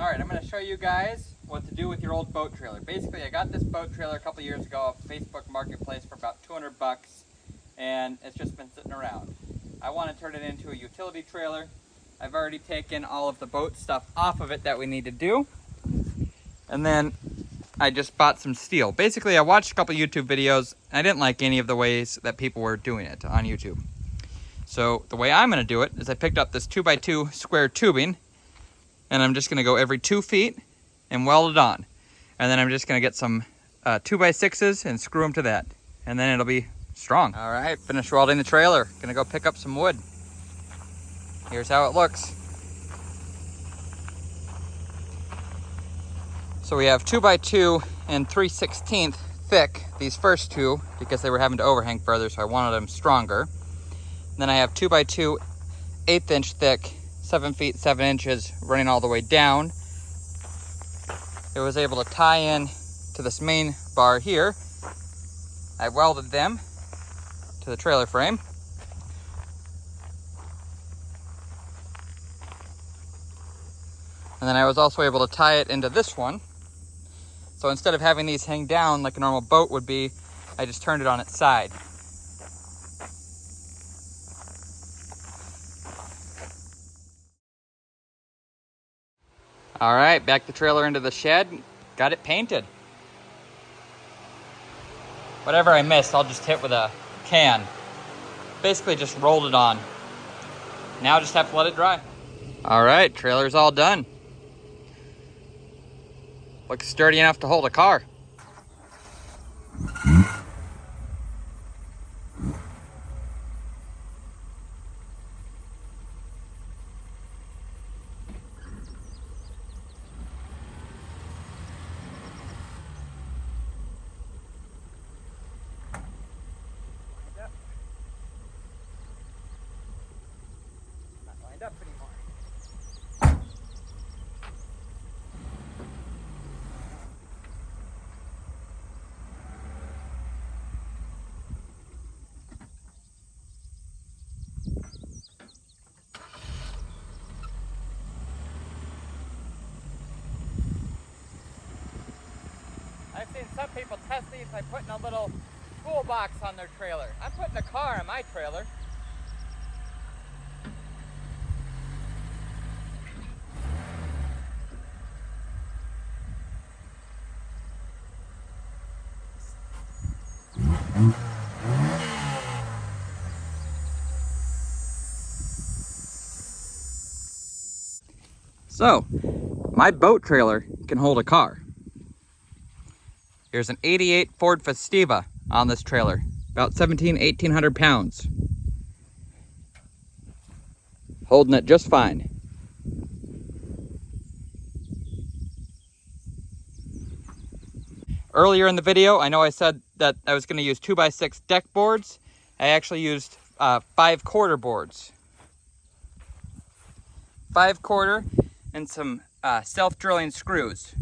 Alright, I'm going to show you guys what to do with your old boat trailer. Basically, I got this boat trailer a couple years ago off Facebook Marketplace for about 200 bucks, and it's just been sitting around. I want to turn it into a utility trailer. I've already taken all of the boat stuff off of it that we need to do, and then I just bought some steel. Basically, I watched a couple YouTube videos, and I didn't like any of the ways that people were doing it on YouTube. So the way I'm going to do it is I picked up this 2x2 square tubing, and I'm just going to go every 2 feet and weld it on. And then I'm just going to get some 2x6s and screw them to that. And then it'll be strong. All right, finished welding the trailer. Gonna go pick up some wood. Here's how it looks. So we have 2x2 and 3/16 thick, these first two, because they were having to overhang further, so I wanted them stronger. And then I have 2x2 1/8 inch thick, 7 feet 7 inches, running all the way down. It was able to tie in to this main bar here. I welded them to the trailer frame. And then I was also able to tie it into this one. So instead of having these hang down like a normal boat would be, I just turned it on its side. All right, back the trailer into the shed. Got it painted. Whatever I missed, I'll just hit with a can. Basically just rolled it on. Now I just have to let it dry. All right, trailer's all done. Looks sturdy enough to hold a car. Up anymore. I've seen some people test these by putting a little toolbox on their trailer. I'm putting a car on my trailer. So, my boat trailer can hold a car. Here's an 88 Ford Festiva on this trailer, about 1,800 pounds. Holding it just fine. Earlier in the video, I know I said that I was going to use 2x6 deck boards. I actually used 5/4 boards. 5/4 and some self-drilling screws.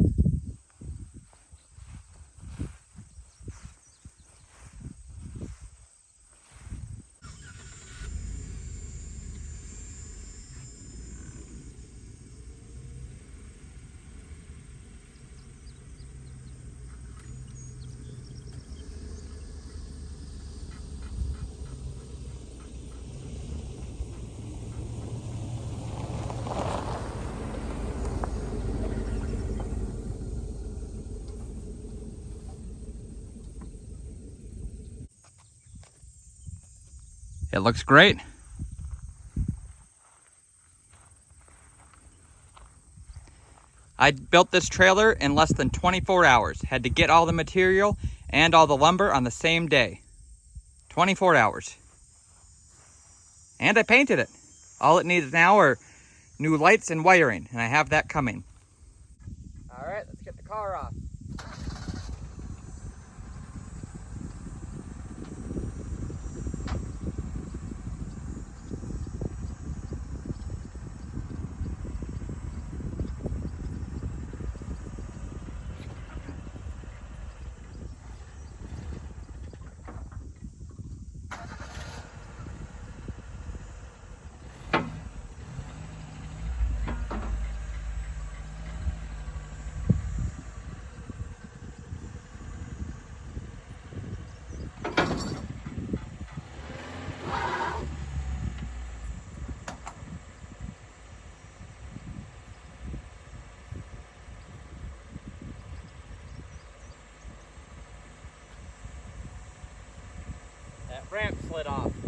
It looks great. I built this trailer in less than 24 hours. Had to get all the material and all the lumber on the same day. 24 hours. And I painted it. All it needs now are new lights and wiring, and I have that coming. All right, let's get the car off. ramp slid off.